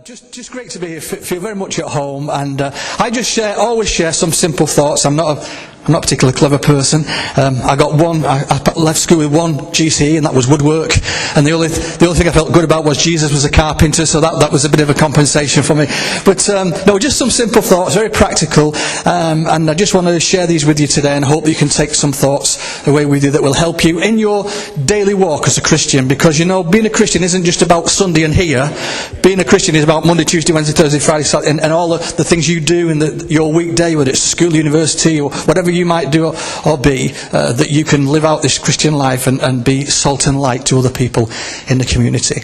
Just great to be here. Feel very much at home, and I just always share some simple thoughts. I'm not a particularly clever person. I got one. I left school with one GCE, and that was woodwork. And the only thing I felt good about was Jesus was a carpenter, so that was a bit of a compensation for me. But no, just some simple thoughts, very practical. And I just want to share these with you today, and hope you can take some thoughts away with you that will help you in your daily walk as a Christian. Because being a Christian isn't just about Sunday and here. Being a Christian is about Monday, Tuesday, Wednesday, Thursday, Friday, Saturday, and all the things you do in your weekday, whether it's school, university, or whatever you might do or be, that you can live out this Christian life and be salt and light to other people in the community.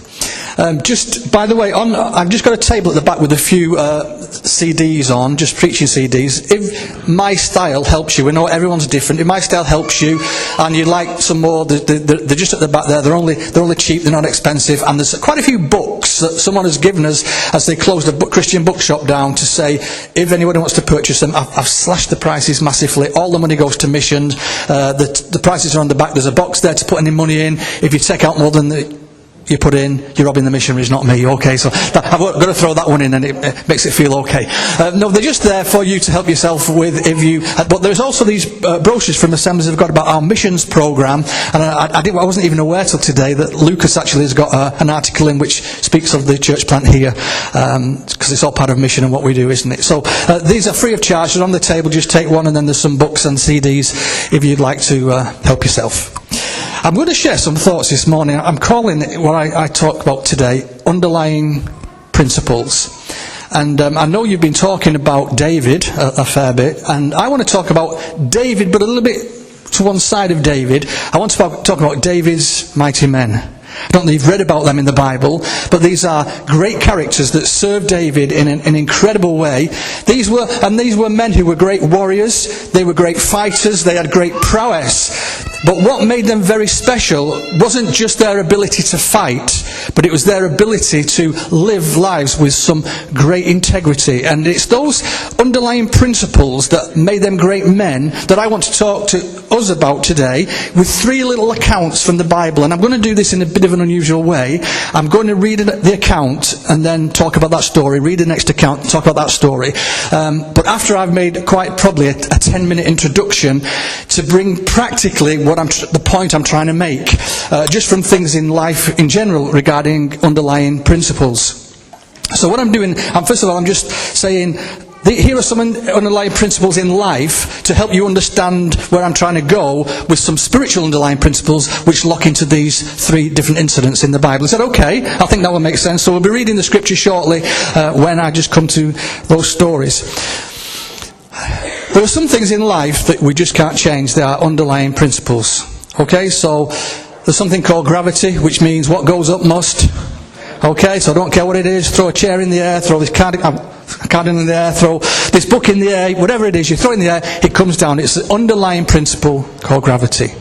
Just by the way, I've just got a table at the back with a few CDs on, just preaching CDs. If my style helps you, we know everyone's different. If my style helps you, and you'd like some more, they're just at the back there. They're only cheap. They're not expensive, and there's quite a few books that someone has given us as they closed the Christian bookshop down to say if anybody wants to purchase them. I've slashed the prices massively. All the money goes to missions. The prices are on the back. There's a box there to put any money in. If you take out more than you put in, you're robbing the missionaries, not me. Okay, so I've got to throw that one in, and it makes it feel okay. No, they're just there for you to help yourself with. But there's also these brochures from Assemblies of God about our missions program, and I wasn't even aware till today that Lucas actually has got an article in which speaks of the church plant here, because it's all part of mission and what we do, isn't it? So these are free of charge. They're on the table. Just take one, and then there's some books and CDs if you'd like to help yourself. I'm going to share some thoughts this morning. I'm calling it what I talk about today, underlying principles. And I know you've been talking about David a fair bit, and I want to talk about David, but a little bit to one side of David. I want to talk about David's mighty men. I don't know if you've read about them in the Bible, but these are great characters that served David in an incredible way. These were men who were great warriors, they were great fighters, they had great prowess. But what made them very special wasn't just their ability to fight, but it was their ability to live lives with some great integrity. And it's those underlying principles that made them great men that I want to talk to us about today, with three little accounts from the Bible. And I'm going to do this in a bit of an unusual way. I'm going to read the account and then talk about that story, read the next account and talk about that story. But after I've made quite probably a 10-minute introduction to bring practically the point I'm trying to make, just from things in life in general regarding underlying principles. So what I'm doing, first of all, I'm just saying, here are some underlying principles in life to help you understand where I'm trying to go, with some spiritual underlying principles which lock into these three different incidents in the Bible. Is that okay? I think that will make sense. So we'll be reading the scripture shortly when I just come to those stories. There are some things in life that we just can't change. They are underlying principles. Okay, so there's something called gravity, which means what goes up must. Okay, so I don't care what it is. Throw a chair in the air, throw this card in the air, throw this book in the air, whatever it is, you throw it in the air, it comes down. It's the underlying principle called gravity.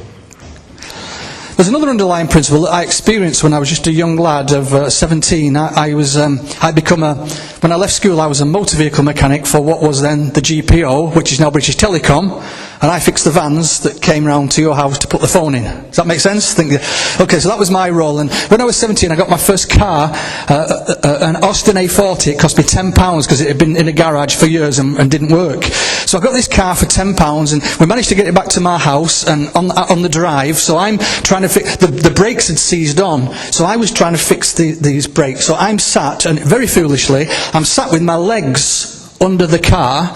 There's another underlying principle that I experienced when I was just a young lad of 17. When I left school, I was a motor vehicle mechanic for what was then the GPO, which is now British Telecom, and I fixed the vans that came round to your house to put the phone in. Does that make sense? Okay, so that was my role. And when I was 17, I got my first car, an Austin A40. It cost me £10 because it had been in a garage for years and didn't work. So I got this car for £10, and we managed to get it back to my house and on the drive. So I'm trying to fix the brakes had seized on. So I was trying to fix these brakes. So I'm sat, and very foolishly, I'm sat with my legs under the car,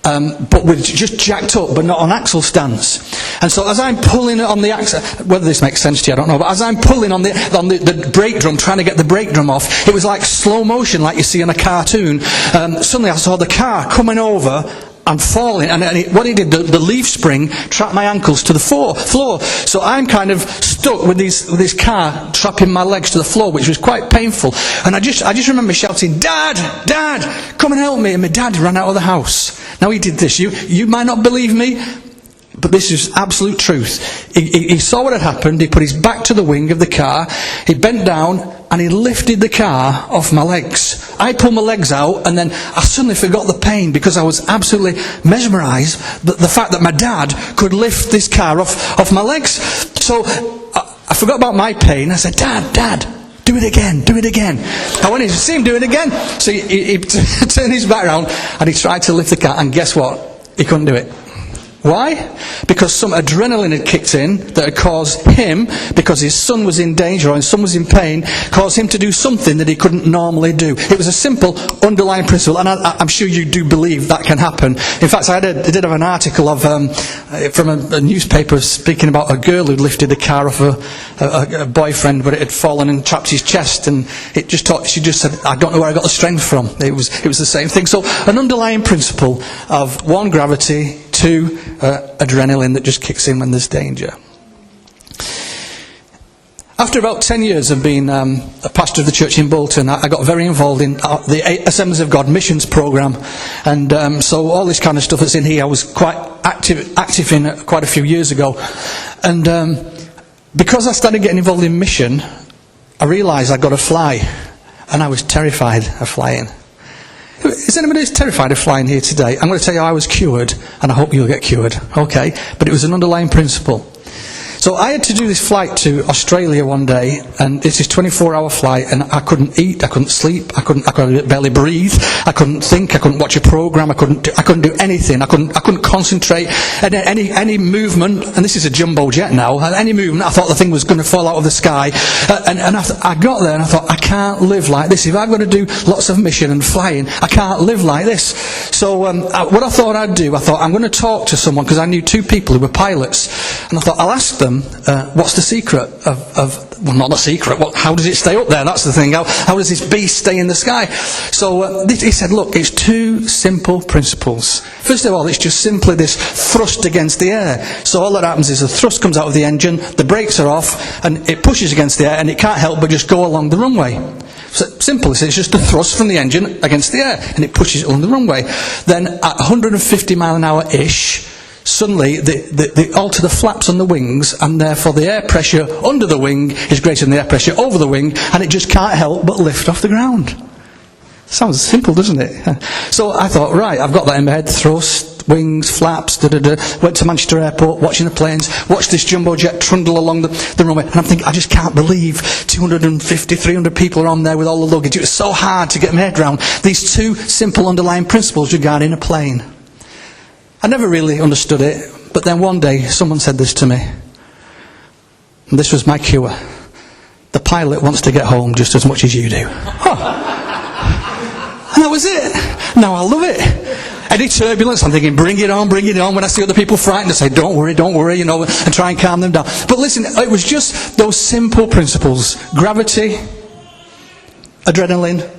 but with just jacked up, but not on axle stands. And so as I'm pulling on the axle, whether this makes sense to you, I don't know, but as I'm pulling on the brake drum, trying to get the brake drum off, it was like slow motion, like you see in a cartoon. Suddenly I saw the car coming over and falling, and what it did, the leaf spring trapped my ankles to the floor. So I'm kind of stuck with this car trapping my legs to the floor, which was quite painful. And I just remember shouting, "Dad, Dad, come and help me!" And my dad ran out of the house. Now he did this. You might not believe me, but this is absolute truth. He saw what had happened. He put his back to the wing of the car. He bent down and he lifted the car off my legs. I pulled my legs out, and then I suddenly forgot the pain because I was absolutely mesmerised that the fact that my dad could lift this car off my legs. So I forgot about my pain. I said, Dad, Do it again, do it again. And when he see him do it again, so he turned his back around and he tried to lift the cat, and guess what? He couldn't do it. Why? Because some adrenaline had kicked in that had caused him, because his son was in danger or his son was in pain, caused him to do something that he couldn't normally do. It was a simple underlying principle, and I'm sure you do believe that can happen. In fact, I did have an article of from a newspaper speaking about a girl who lifted the car off a boyfriend, but it had fallen and trapped his chest, and she just said, I don't know where I got the strength from. It was the same thing. So an underlying principle of 1, gravity, 2, adrenaline that just kicks in when there's danger. After about 10 years of being a pastor of the church in Bolton, I got very involved in the Assemblies of God missions program, and so all this kind of stuff that's in here I was quite active in quite a few years ago. And because I started getting involved in mission, I realised I'd got to fly, and I was terrified of flying. Is anybody who's terrified of flying here today? I'm going to tell you I was cured, and I hope you'll get cured. Okay? But it was an underlying principle. So I had to do this flight to Australia one day, and it's this 24-hour flight, and I couldn't eat, I couldn't sleep, I couldn't barely breathe, I couldn't think, I couldn't watch a program, I couldn't do anything, I couldn't concentrate. And any movement, and this is a jumbo jet now, any movement, I thought the thing was going to fall out of the sky. And I got there and I thought, I can't live like this. If I've got to do lots of mission and flying, I can't live like this. So what I thought I'd do, I'm going to talk to someone, because I knew 2 people who were pilots, and I thought I'll ask them, what's the secret of well, not the secret, how does it stay up there? That's the thing. How does this beast stay in the sky? So he said, look, it's 2 simple principles. First of all, it's just simply this thrust against the air. So all that happens is the thrust comes out of the engine, the brakes are off, and it pushes against the air, and it can't help but just go along the runway. So simple, it's just the thrust from the engine against the air, and it pushes it along the runway. Then at 150 mile an hour-ish, suddenly they alter the flaps on the wings, and therefore the air pressure under the wing is greater than the air pressure over the wing, and it just can't help but lift off the ground. Sounds simple, doesn't it? So I thought, right, I've got that in my head, thrust, wings, flaps, went to Manchester Airport, watching the planes, watched this jumbo jet trundle along the runway, and I'm thinking, I just can't believe 250, 300 people are on there with all the luggage. It was so hard to get my head around these 2 simple underlying principles regarding a plane. I never really understood it, but then one day someone said this to me, and this was my cure. The pilot wants to get home just as much as you do. And that was it. Now I love it. Any turbulence, I'm thinking, bring it on, bring it on. When I see other people frightened, I say, don't worry, and try and calm them down. But listen, it was just those simple principles. Gravity, adrenaline,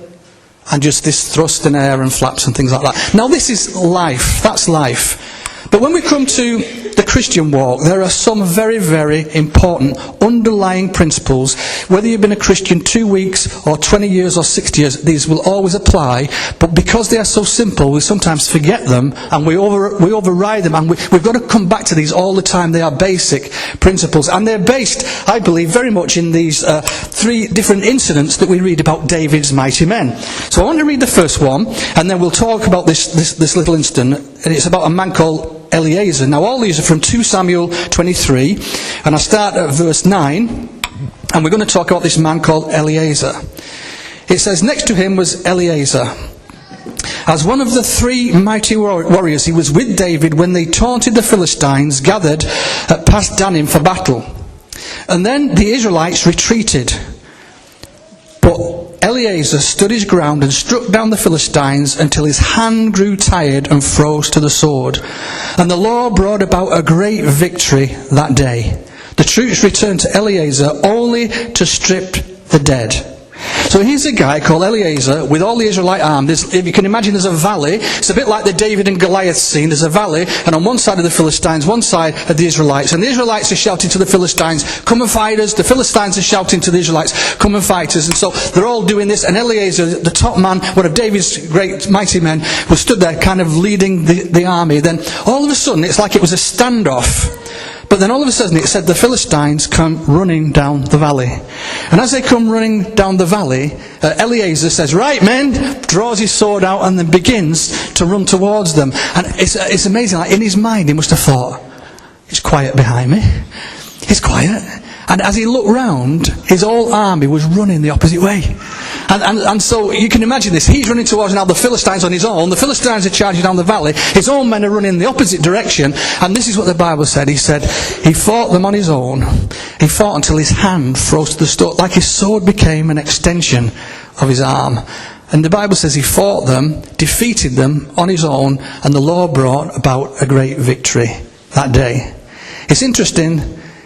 and just this thrust and air and flaps and things like that. Now this is life, that's life. But when we come to the Christian walk, there are some very, very important underlying principles. Whether you've been a Christian 2 weeks or 20 years or 60 years, these will always apply. But because they are so simple, we sometimes forget them, and we override them, and we've got to come back to these all the time. They are basic principles, and they're based, I believe, very much in these 3 different incidents that we read about David's mighty men. So I want to read the first one, and then we'll talk about this little incident, and it's about a man called Eliezer. Now all these are from 2 Samuel 23, and I start at verse 9, and we're going to talk about this man called Eliezer. It says, next to him was Eliezer. As one of the 3 mighty warriors, he was with David when they taunted the Philistines gathered at Pas-dammim for battle. And then the Israelites retreated. But Eliezer stood his ground and struck down the Philistines until his hand grew tired and froze to the sword. And the Lord brought about a great victory that day. The troops returned to Eliezer only to strip the dead. So here's a guy called Eliezer with all the Israelite army. If you can imagine, there's a valley. It's a bit like the David and Goliath scene. There's a valley, and on one side of the Philistines, one side of the Israelites. And the Israelites are shouting to the Philistines, come and fight us. The Philistines are shouting to the Israelites, come and fight us. And so they're all doing this. And Eliezer, the top man, one of David's great mighty men, was stood there kind of leading the army. Then all of a sudden, it's like it was a standoff. But then all of a sudden it said the Philistines come running down the valley. And as they come running down the valley, Eliezer says, right men, draws his sword out and then begins to run towards them. And it's amazing, like in his mind he must have thought, it's quiet behind me. It's quiet. And as he looked round, his whole army was running the opposite way. And so you can imagine this. He's running towards now the Philistines on his own. The Philistines are charging down the valley. His own men are running in the opposite direction. And this is what the Bible said. He said, he fought them on his own. He fought until his hand froze to the stone, like his sword became an extension of his arm. And the Bible says he fought them, defeated them on his own, and the Lord brought about a great victory that day. It's interesting,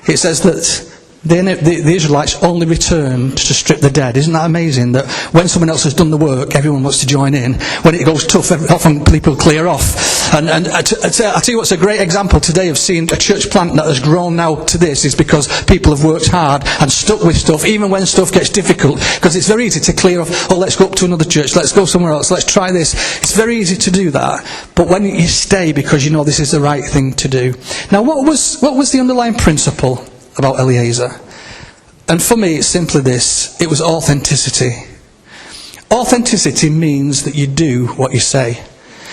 it says that the Israelites only returned to strip the dead. Isn't that amazing? That when someone else has done the work, everyone wants to join in. When it goes tough, often people clear off. And I tell you what's a great example today of seeing a church plant that has grown now to this is because people have worked hard and stuck with stuff, even when stuff gets difficult. Because it's very easy to clear off, oh, let's go up to another church, let's go somewhere else, let's try this. It's very easy to do that. But when you stay because you know this is the right thing to do. Now, what was the underlying principle about Eliezer? And for me, it's simply this. It was authenticity. Authenticity means that you do what you say.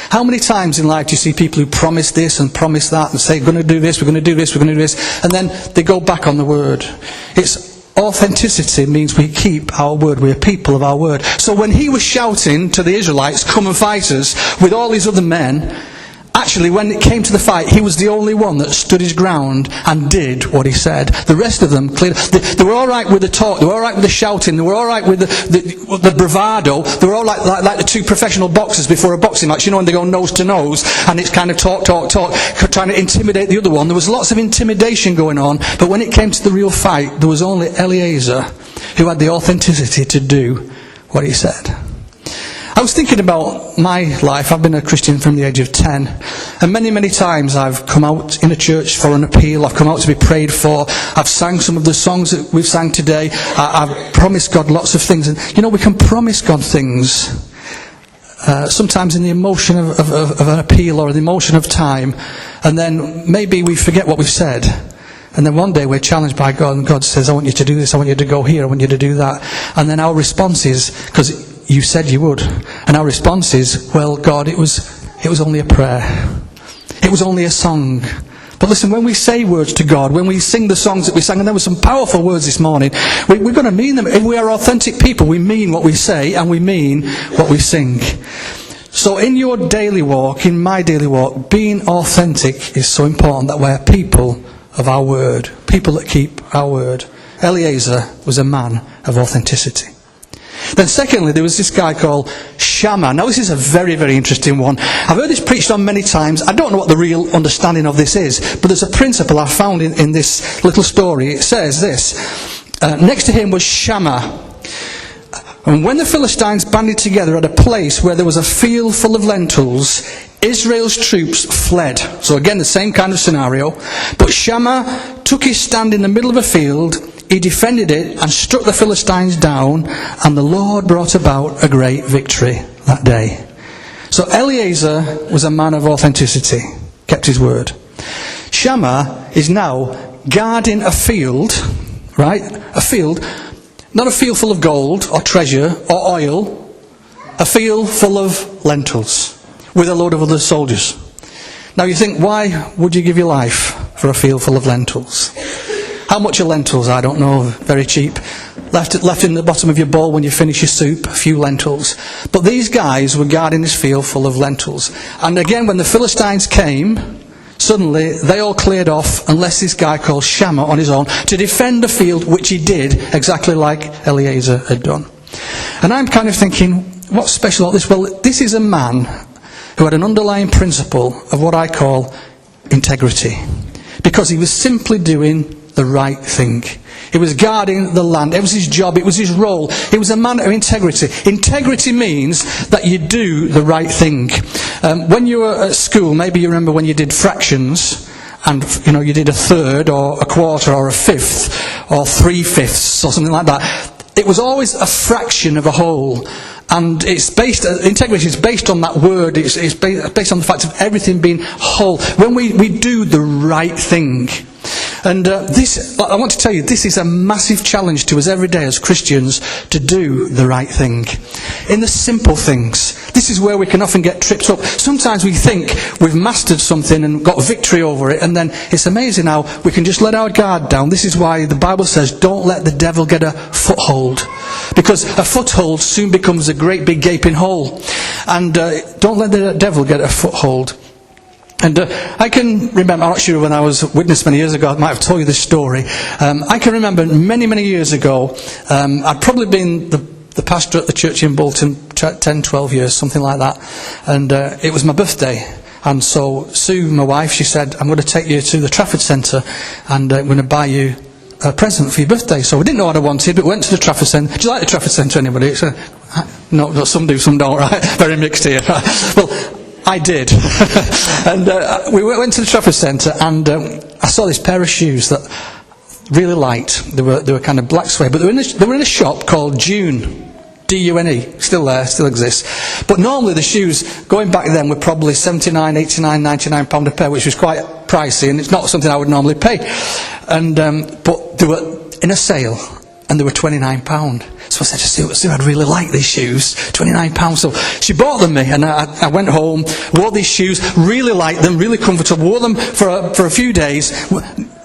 How many times in life do you see people who promise this and promise that and say, we're going to do this, we're going to do this, we're going to do this, and then they go back on the word? Authenticity means we keep our word. We're people of our word. So when he was shouting to the Israelites, come and fight us, with all these other men, actually, when it came to the fight, he was the only one that stood his ground and did what he said. The rest of them cleared. They were all right with the talk. They were all right with the shouting. They were all right with the bravado. They were all like the two professional boxers before a boxing match. You know, when they go nose to nose, and it's kind of talk, trying to intimidate the other one. There was lots of intimidation going on. But when it came to the real fight, there was only Eliezer who had the authenticity to do what he said. I was thinking about my life. I've been a Christian from the age of 10. And many, many times I've come out in a church for an appeal. I've come out to be prayed for. I've sang some of the songs that we've sang today. I've promised God lots of things. And, you know, we can promise God things sometimes in the emotion of an appeal or the emotion of time. And then maybe we forget what we've said. And then one day we're challenged by God, and God says, I want you to do this, I want you to go here, I want you to do that. And then our response is, because you said you would. And our response is, well, God, it was only a prayer. It was only a song. But listen, when we say words to God, when we sing the songs that we sang, and there were some powerful words this morning, we're going to mean them. If we are authentic people, we mean what we say and we mean what we sing. So in your daily walk, in my daily walk, being authentic is so important that we're people of our word. People that keep our word. Eliezer was a man of authenticity. Then secondly, there was this guy called Shammah. Now this is a very, very interesting one. I've heard this preached on many times. I don't know what the real understanding of this is, but there's a principle I found in this little story. It says this. Next to him was Shammah. And when the Philistines banded together at a place where there was a field full of lentils, Israel's troops fled. So again, the same kind of scenario. But Shammah took his stand in the middle of a field. He defended it and struck the Philistines down, and the Lord brought about a great victory that day. So Eliezer was a man of authenticity, kept his word. Shammah is now guarding a field, right? A field, not a field full of gold or treasure or oil, a field full of lentils with a load of other soldiers. Now you think, why would you give your life for a field full of lentils? How much are lentils? I don't know. Very cheap. Left in the bottom of your bowl when you finish your soup, a few lentils. But these guys were guarding this field full of lentils. And again, when the Philistines came, suddenly they all cleared off, unless this guy called Shammah on his own, to defend the field, which he did exactly like Eliezer had done. And I'm kind of thinking, what's special about this? Well, this is a man who had an underlying principle of what I call integrity. Because he was simply doing the right thing. He was guarding the land. It was his job. It was his role. He was a man of integrity. Integrity means that you do the right thing. When you were at school, maybe you remember when you did fractions, and you did a third or a quarter or a fifth or 3/5 or something like that. It was always a fraction of a whole. And integrity is based on that word. It's based on the fact of everything being whole. When we do the right thing. And I want to tell you, this is a massive challenge to us every day as Christians to do the right thing. In the simple things, This is where we can often get tripped up. Sometimes we think we've mastered something and got victory over it, and then it's amazing how we can just let our guard down. This is why the Bible says, don't let the devil get a foothold. Because a foothold soon becomes a great big gaping hole. And don't let the devil get a foothold. And I can remember, I'm not sure when I was witness many years ago, I might have told you this story. I can remember many, many years ago, I'd probably been the pastor at the church in Bolton 10, 12 years, something like that. And it was my birthday. And so Sue, my wife, she said, I'm going to take you to the Trafford Centre and I'm going to buy you a present for your birthday. So we didn't know what I wanted, but we went to the Trafford Centre. Do you like the Trafford Centre, anybody? No, some do, some don't, right? Very mixed here. Well, I did. And we went to the Trafford Centre and I saw this pair of shoes that really liked. They were kind of black suede, but they were in a shop called Dune. D-U-N-E, still there, still exists. But normally the shoes, going back then, were probably 79, 89, 99 pound a pair, which was quite pricey, and it's not something I would normally pay. And but they were in a sale, and they were £29. So I said to Sue, I'd really like these shoes, £29. So she bought them me, and I went home, wore these shoes, really liked them, really comfortable, wore them for a few days.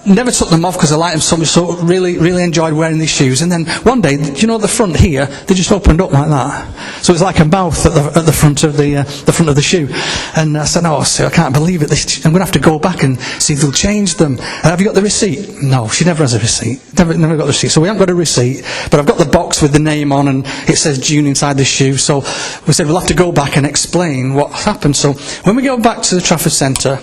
Never took them off because I liked them so much, so really, really enjoyed wearing these shoes. And then one day, do you know at the front here, they just opened up like that. So it's like a mouth at the front of the shoe. And I said, oh, Sue, I can't believe it. I'm going to have to go back and see if they'll change them. Have you got the receipt? No, she never has a receipt. Never got the receipt. So we haven't got a receipt, but I've got the box with the name on and it says June inside the shoe. So we said we'll have to go back and explain what happened. So when we go back to the Trafford Centre,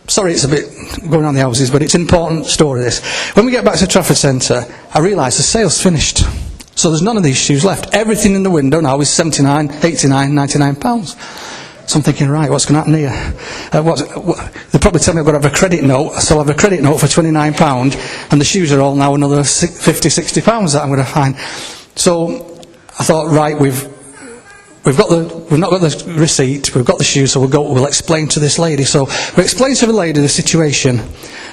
sorry, it's a bit going on the houses, but it's an important story, this. When we get back to Trafford Centre, I realise the sale's finished. So there's none of these shoes left. Everything in the window now is 79, 89, 99 pounds. So I'm thinking, right, what's going to happen here? They'll probably tell me I've got to have a credit note, so I'll have a credit note for £29, and the shoes are all now another 50, 60 pounds that I'm going to find. So I thought, right, we've not got the receipt, we've got the shoes, so we'll explain to this lady. So we explained to the lady the situation,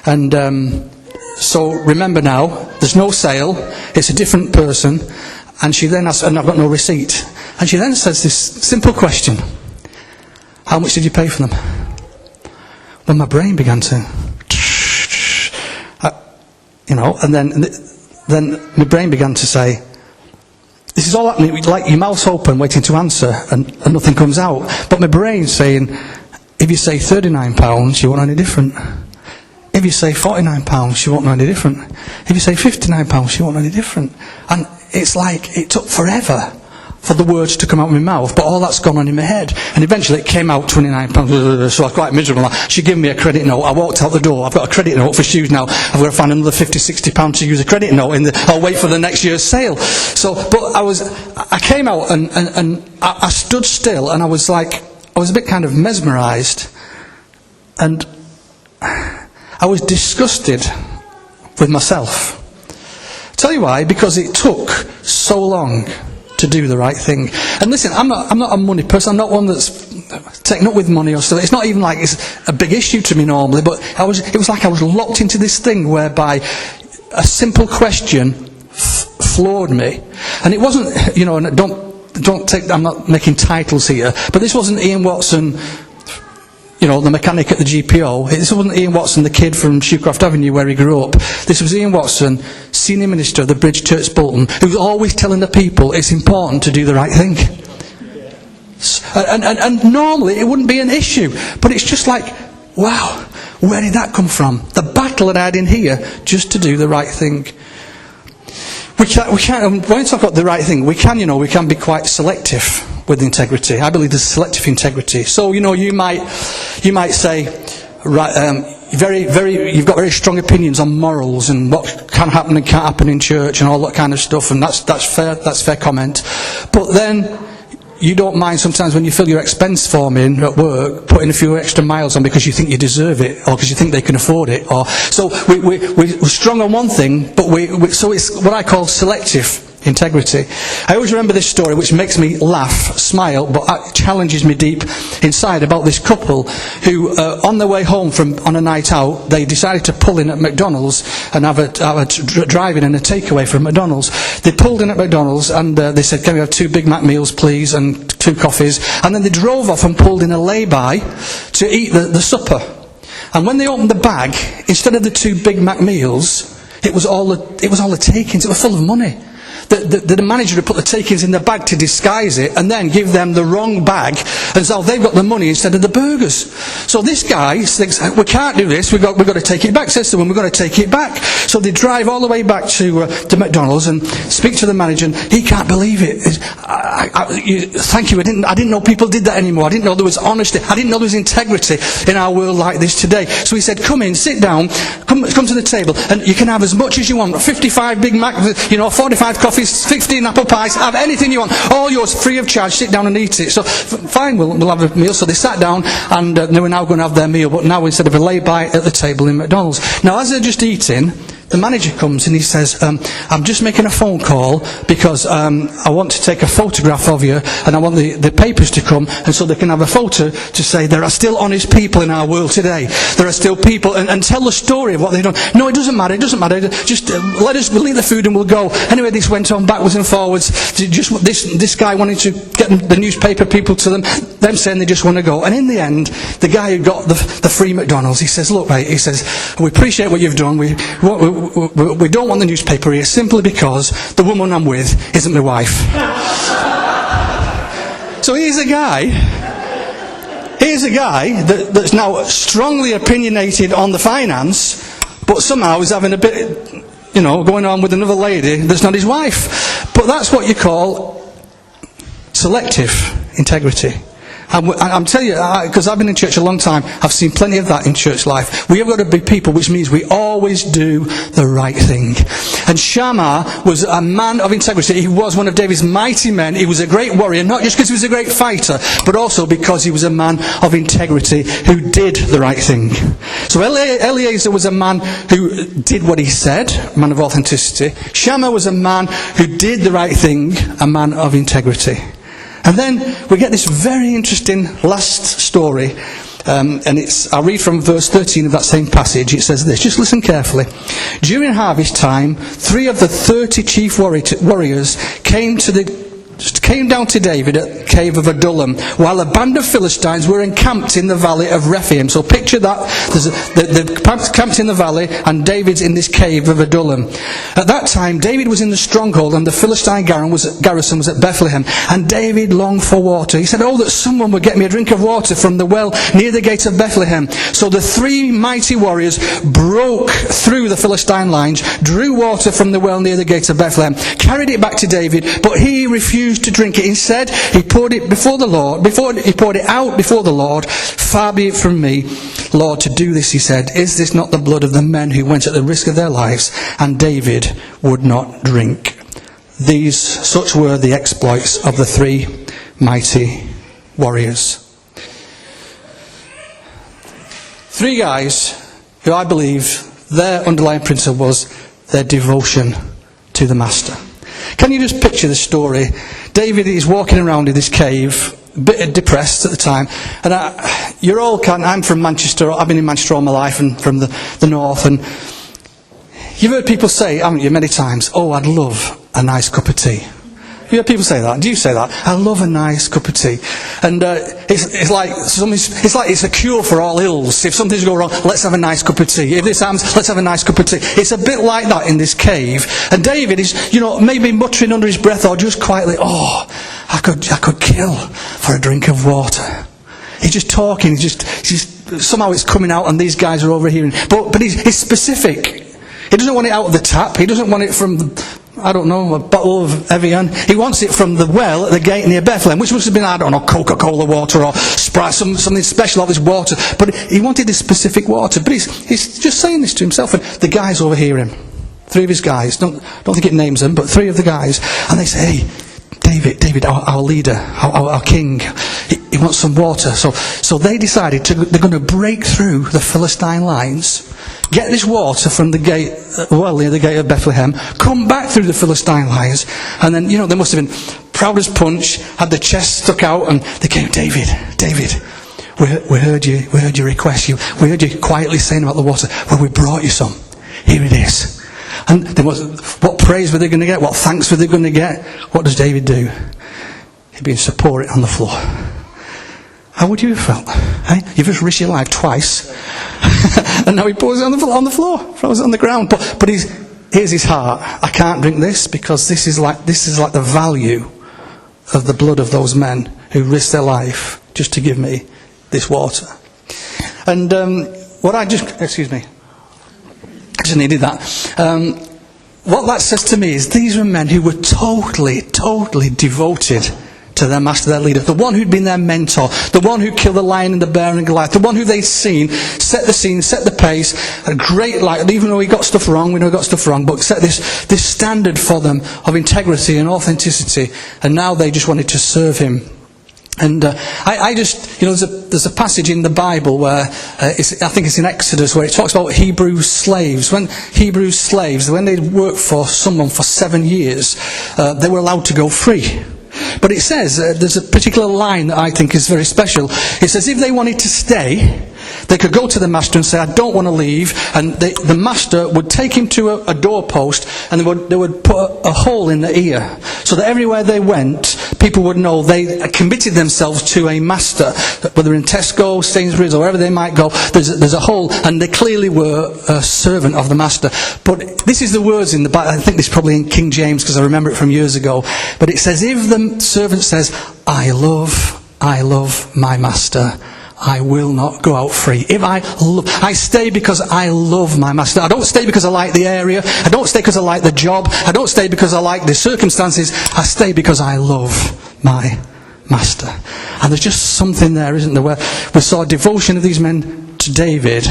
and so remember now, there's no sale, it's a different person, and she then asks, and I've got no receipt, and she then says this simple question: how much did you pay for them? Well, my brain began to, and then my brain began to say, this is all happening, like your mouth's open, waiting to answer, and nothing comes out. But my brain's saying, if you say £39, you won't know any different. If you say £49, you won't know any different. If you say £59, you won't know any different. And it's like, it took forever for the words to come out of my mouth, but all that's gone on in my head. And eventually it came out £29, so I was quite miserable. She gave me a credit note. I walked out the door. I've got a credit note for shoes now. I've got to find another £50, £60 to use a credit note. I'll wait for the next year's sale. So, but I came out and I stood still, and I was a bit kind of mesmerised, and I was disgusted with myself. Tell you why? Because it took so long to do the right thing. And listen, I'm not a money person. I'm not one that's taken up with money or stuff. It's not even like it's a big issue to me normally, but it was like I was locked into this thing whereby a simple question floored me. And it wasn't, and don't take, I'm not making titles here, but this wasn't Ian Watson, the mechanic at the GPO. This wasn't Ian Watson, the kid from Shoecroft Avenue where he grew up. This was Ian Watson, senior minister of the Bridge Church Bolton, who was always telling the people it's important to do the right thing. And normally it wouldn't be an issue, but it's just like, wow, where did that come from? The battle that I had in here just to do the right thing. We can't, when we talk about the right thing, we can be quite selective with integrity. I believe there's selective integrity. So, you might say, right, you've got very strong opinions on morals and what can happen and can't happen in church and all that kind of stuff, and that's fair comment. But then you don't mind sometimes when you fill your expense form in at work, putting a few extra miles on because you think you deserve it, or because you think they can afford it. Or so we're strong on one thing, but so it's what I call selective integrity. I always remember this story, which makes me laugh, smile, but it challenges me deep inside, about this couple who, on their way home on a night out, they decided to pull in at McDonald's and have a drive-in and a takeaway from McDonald's. They pulled in at McDonald's and they said, can we have 2 Big Mac meals, please, and 2 coffees, and then they drove off and pulled in a lay-by to eat the supper. And when they opened the bag, instead of the 2 Big Mac meals, it was all the take-ins. It was full of money. The manager had put the take-ins in the bag to disguise it and then give them the wrong bag, and so they've got the money instead of the burgers. So this guy thinks, we can't do this, we've got to take it back. Says to them, we've got to take it back. So they drive all the way back to McDonald's and speak to the manager, and he can't believe it. Thank you, I didn't know people did that anymore. I didn't know there was honesty. I didn't know there was integrity in our world like this today. So he said, come in, sit down, come to the table, and you can have as much as you want. 55 Big Mac, 45 coffees, 15 apple pies, have anything you want, all yours, free of charge, sit down and eat it. So fine, we'll have a meal. So they sat down, and they were now going to have their meal, but now instead of a lay-by at the table in McDonald's. Now as they're just eating, the manager comes and he says, I'm just making a phone call because I want to take a photograph of you, and I want the papers to come, and so they can have a photo to say there are still honest people in our world today. There are still people, and tell the story of what they've done. No, it doesn't matter, just we'll eat the food and we'll go. Anyway, this went on backwards and forwards. This guy wanted to get the newspaper people to them saying they just want to go. And in the end, the guy who got the free McDonald's, he says, look mate, he says, we appreciate what you've done, we don't want the newspaper here simply because the woman I'm with isn't my wife. So here's a guy that's now strongly opinionated on the finance, but somehow he's having a bit, going on with another lady that's not his wife. But that's what you call selective integrity. I'm telling you, because I've been in church a long time, I've seen plenty of that in church life. We have got to be people, which means we always do the right thing. And Shammah was a man of integrity. He was one of David's mighty men. He was a great warrior, not just because he was a great fighter, but also because he was a man of integrity who did the right thing. So Eliezer was a man who did what he said, a man of authenticity. Shammah was a man who did the right thing, a man of integrity. And then we get this very interesting last story, and I'll read from verse 13 of that same passage. It says this, just listen carefully. During harvest time, 3 of the 30 chief warriors came down to David at the cave of Adullam, while a band of Philistines were encamped in the valley of Rephaim. So picture that, they're camped in the valley, and David's in this cave of Adullam. At that time, David was in the stronghold, and the Philistine garrison was at Bethlehem, and David longed for water. He said, oh, that someone would get me a drink of water from the well near the gate of Bethlehem. So the 3 mighty warriors broke through the Philistine lines, drew water from the well near the gate of Bethlehem, carried it back to David, but he refused to drink it. Instead, he poured it before the Lord. He poured it out before the Lord. Far be it from me, Lord, to do this, he said. Is this not the blood of the men who went at the risk of their lives? And David would not drink. Such were the exploits of the 3 mighty warriors. 3 guys who I believe their underlying principle was their devotion to the Master. Can you just picture the story? David is walking around in this cave, a bit depressed at the time, and I'm from Manchester. I've been in Manchester all my life, and from the north, and you've heard people say, haven't you, many times, oh, I'd love a nice cup of tea. You hear people say that? Do you say that? I love a nice cup of tea. And it's like it's a cure for all ills. If something's going wrong, let's have a nice cup of tea. If this happens, let's have a nice cup of tea. It's a bit like that in this cave. And David is, maybe muttering under his breath or just quietly, oh, I could kill for a drink of water. He's just talking. Somehow it's coming out, and these guys are overhearing. But he's specific. He doesn't want it out of the tap. He doesn't want it from a bottle of Evian. He wants it from the well at the gate near Bethlehem, which must have been, Coca-Cola water or Sprite, something special of this water. But he wanted this specific water. But he's just saying this to himself, and the guys overhear him. 3 of his guys, don't think it names them, but 3 of the guys, and they say, hey, David, our leader, our king, he wants some water. So they decided they're going to break through the Philistine lines, get this water from the gate, near the gate of Bethlehem, come back through the Philistine lines, and then, they must have been proud as punch, had the chest stuck out, and they came, David, we heard your request, we heard you quietly saying about the water. Well, we brought you some. Here it is. And what praise were they going to get? What thanks were they going to get? What does David do? he begins to pour it on the floor. How would you have felt? Eh? You've just risked your life twice. And now he pours it on the floor, throws it on the ground. But here's his heart. I can't drink this because this is like the value of the blood of those men who risked their life just to give me this water. And I just needed that. What that says to me is these were men who were totally devoted to their master, their leader, the one who'd been their mentor, the one who killed the lion and the bear and Goliath, the one who they'd seen, set the scene, set the pace, a great light, even though he got stuff wrong, we know he got stuff wrong, but set this standard for them of integrity and authenticity, and now they just wanted to serve him. And I just, there's a passage in the Bible where, I think it's in Exodus, where it talks about Hebrew slaves. When they worked for someone for 7 years, they were allowed to go free. But it says, there's a particular line that I think is very special. It says if they wanted to stay, they could go to the master and say, I don't want to leave. And the master would take him to a doorpost, and they would put a hole in the ear, so that everywhere they went, people would know they committed themselves to a master. Whether in Tesco, Sainsbury's, or wherever they might go, there's a hole, and they clearly were a servant of the master. But this is the words in the Bible. I think this is probably in King James, because I remember it from years ago. But it says, if the servant says, I love my master, I will not go out free. If I stay because I love my master. I don't stay because I like the area. I don't stay because I like the job. I don't stay because I like the circumstances. I stay because I love my master. And there's just something there, isn't there, where we saw devotion of these men to David,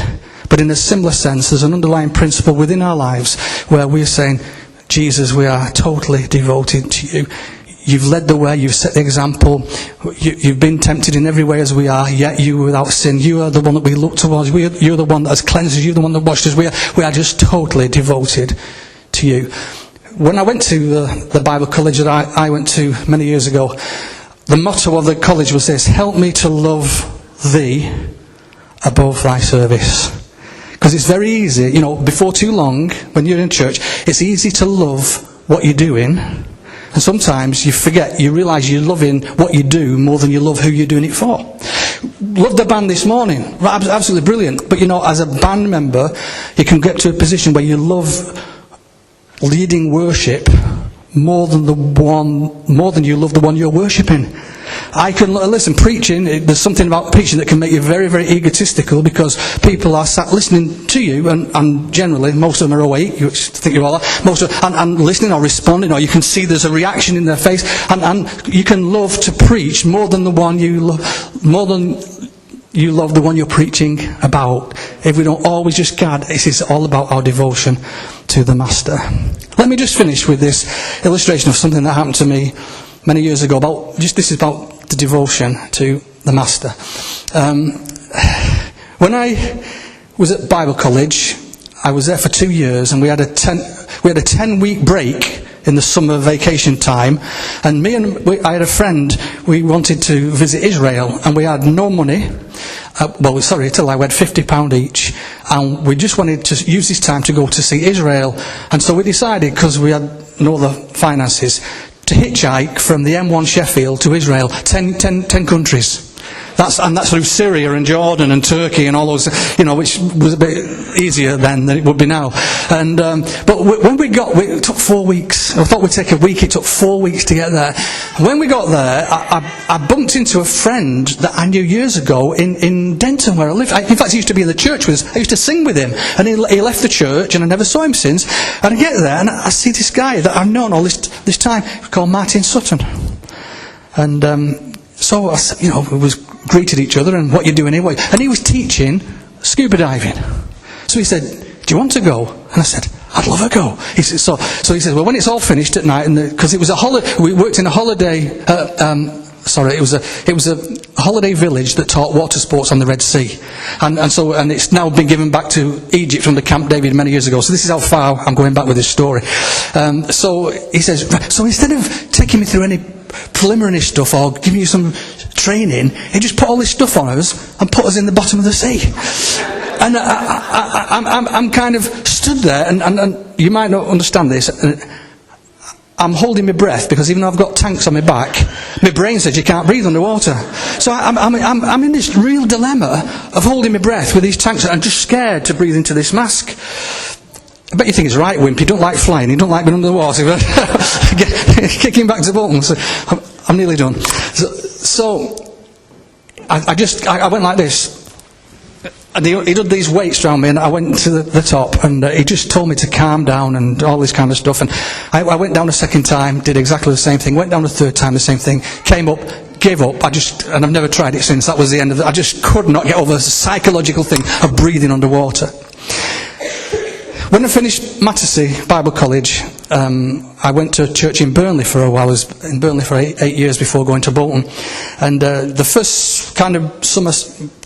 but in a similar sense, there's an underlying principle within our lives where we're saying, Jesus, we are totally devoted to you. You've led the way, you've set the example, you've been tempted in every way as we are, yet you were without sin. You are the one that we look towards, you're the one that has cleansed us, you're the one that washed us. We are just totally devoted to you. When I went to the Bible college that I went to many years ago, the motto of the college was this: help me to love thee above thy service. Because it's very easy, before too long, when you're in church, it's easy to love what you're doing. And sometimes you realise you're loving what you do more than you love who you're doing it for. Loved the band this morning. Absolutely brilliant. But as a band member, you can get to a position where you love leading worship more than you love the one you're worshipping. Preaching, there's something about preaching that can make you very, very egotistical, because people are sat listening to you, and generally, most of them are awake, you think you are, and listening or responding, or you can see there's a reaction in their face, and you can love to preach more than the one you love, more than you love the one you're preaching about. If we don't always just guard, this is all about our devotion to the Master. Let me just finish with this illustration of something that happened to me many years ago. This is about the devotion to the Master. When I was at Bible college, I was there for 2 years, and we had a 10-week break in the summer vacation time. And I had a friend. We wanted to visit Israel, and we had no money. Till I had £50 each, and we just wanted to use this time to go to see Israel. And so we decided, because we had no other finances, to hitchhike from the M1 Sheffield to Israel, 10 countries. That's through Syria and Jordan and Turkey and all those, which was a bit easier then than it would be now. And but when it took 4 weeks. I thought we'd take a week. It took 4 weeks to get there. When we got there, I bumped into a friend that I knew years ago in Denton, where I lived. In fact, he used to be in the church with us. I used to sing with him, and he left the church, and I never saw him since. And I get there, and I see this guy that I've known all this time, called Martin Sutton. And so I said, we was greeted each other, and what you doing anyway? And he was teaching scuba diving. So he said, do you want to go? And I said, I'd love to go. He said, so he said, well, when it's all finished at night, because it was a holiday, we worked in a holiday. It was a holiday village that taught water sports on the Red Sea, and it's now been given back to Egypt from the Camp David many years ago. So this is how far I'm going back with this story. So he says, so instead of taking me through any preliminary stuff or giving you some training, he just put all this stuff on us and put us in the bottom of the sea. And I'm kind of stood there, and you might not understand this. I'm holding my breath because even though I've got tanks on my back, my brain says you can't breathe underwater. So I'm in this real dilemma of holding my breath with these tanks. I'm just scared to breathe into this mask. I bet you think it's right, Wimp. You don't like flying. You don't like being under the water. Kicking back to Bolton. So I'm nearly done. So I went like this. And he did these weights around me, and I went to the top, and he just told me to calm down and all this kind of stuff. And I went down a second time, did exactly the same thing. Went down a third time, the same thing. Came up, gave up. And I've never tried it since. That was the end of it. I just could not get over the psychological thing of breathing underwater. When I finished Mattersey Bible College, I went to church in Burnley for a while. I was in Burnley for 8 years before going to Bolton. And the first kind of summer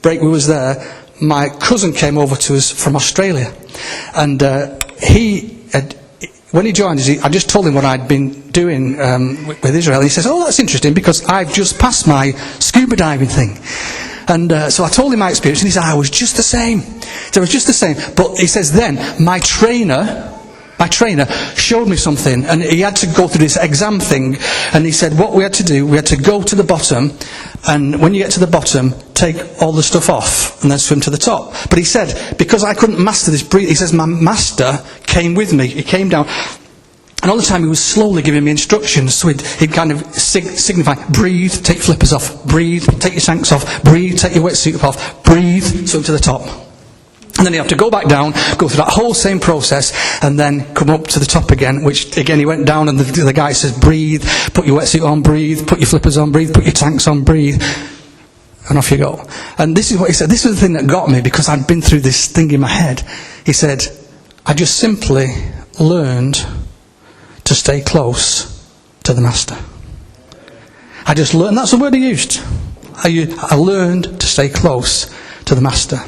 break we was there, my cousin came over to us from Australia, and when he joined us, I just told him what I'd been doing with Israel. He says, "Oh, that's interesting because I've just passed my scuba diving thing." And so I told him my experience, and he said, "I was just the same." So I was just the same. But he says, then my trainer showed me something, and he had to go through this exam thing, and he said what we had to do, we had to go to the bottom, and when you get to the bottom, take all the stuff off and then swim to the top. But he said, because I couldn't master this breathing, he says my master came with me. He came down, and all the time he was slowly giving me instructions. So he'd kind of signify, breathe, take flippers off, breathe, take your tanks off, breathe, take your wetsuit off, breathe, swim to the top. And then you have to go back down, go through that whole same process, and then come up to the top again, which again he went down, and the guy says, breathe, put your wetsuit on, breathe, put your flippers on, breathe, put your tanks on, breathe, and off you go. And this is what he said. This was the thing that got me, because I'd been through this thing in my head. He said, I just simply learned to stay close to the Master. I just learned, that's the word he used. I learned to stay close to the Master.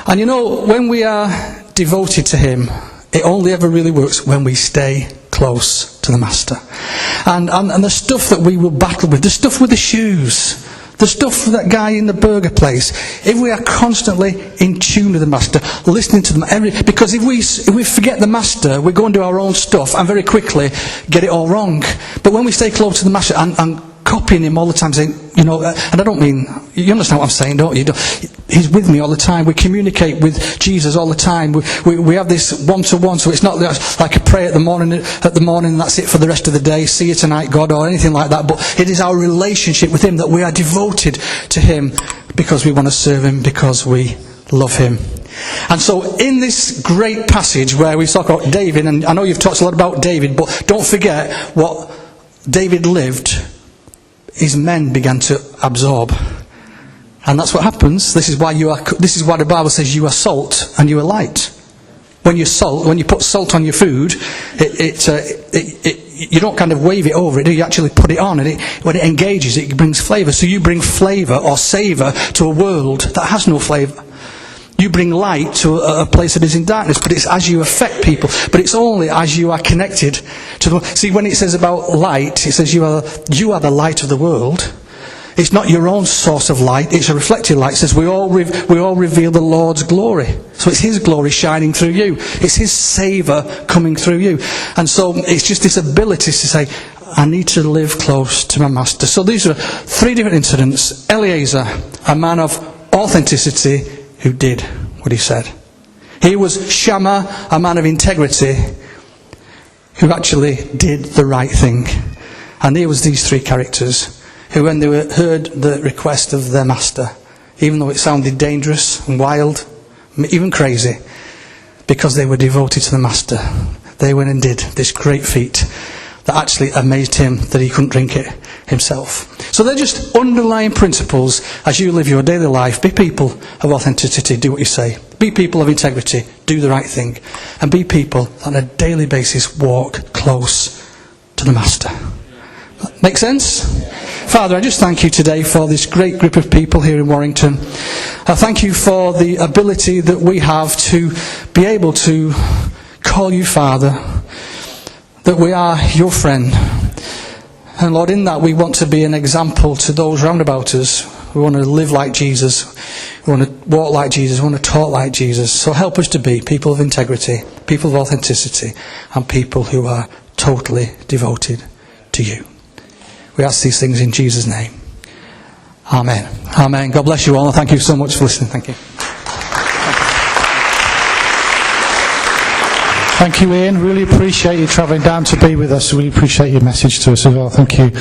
And you know, when we are devoted to Him, it only ever really works when we stay close to the Master. And the stuff that we will battle with, the stuff with the shoes, the stuff with that guy in the burger place, if we are constantly in tune with the Master, listening to them, because if we forget the Master, we go and do our own stuff and very quickly get it all wrong. But when we stay close to the Master and copying Him all the time, saying, you know, and I don't mean, you understand what I'm saying, don't you? He's with me all the time. We communicate with Jesus all the time. We have this one-to-one, so it's not like a prayer at the morning, and that's it for the rest of the day. See you tonight, God, or anything like that. But it is our relationship with Him that we are devoted to Him because we want to serve Him, because we love Him. And so in this great passage where we talk about David, and I know you've talked a lot about David, but don't forget what David lived, his men began to absorb. And that's what happens. This is why the Bible says you are salt and you are light. When you put salt on your food, you don't kind of wave it over it, do you? You actually put it on, and when it engages, it brings flavour. So you bring flavour or savour to a world that has no flavour. You bring light to a place that is in darkness, but it's as you affect people. But it's only as you are connected to them. See, when it says about light, it says you are the light of the world. It's not your own source of light, it's a reflected light. It says we all reveal the Lord's glory. So it's His glory shining through you. It's His savour coming through you. And so it's just this ability to say, I need to live close to my Master. So these are 3 different incidents. Eliezer, a man of authenticity, who did what he said. He was Shammah, a man of integrity, who actually did the right thing. And here was these 3 characters who, when they heard the request of their master, even though it sounded dangerous and wild, even crazy, because they were devoted to the Master, they went and did this great feat that actually amazed him that he couldn't drink it himself. So they're just underlying principles as you live your daily life. Be people of authenticity, do what you say. Be people of integrity, do the right thing. And be people that on a daily basis walk close to the Master. Make sense? Father, I just thank you today for this great group of people here in Warrington. I thank you for the ability that we have to be able to call you Father, that we are your friend. And Lord, in that we want to be an example to those round about us. We want to live like Jesus. We want to walk like Jesus. We want to talk like Jesus. So help us to be people of integrity, people of authenticity, and people who are totally devoted to you. We ask these things in Jesus' name. Amen. Amen. God bless you all. Thank you so much for listening. Thank you. Thank you, Ian. Really appreciate you travelling down to be with us. Really appreciate your message to us as well. Thank you.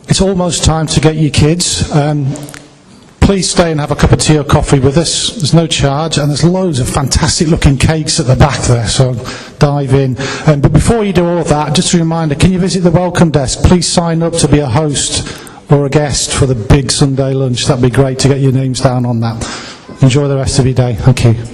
It's almost time to get your kids. Please stay and have a cup of tea or coffee with us. There's no charge, and there's loads of fantastic looking cakes at the back there, so dive in. But before you do all of that, just a reminder, can you visit the welcome desk? Please sign up to be a host or a guest for the big Sunday lunch. That'd be great to get your names down on that. Enjoy the rest of your day. Thank you.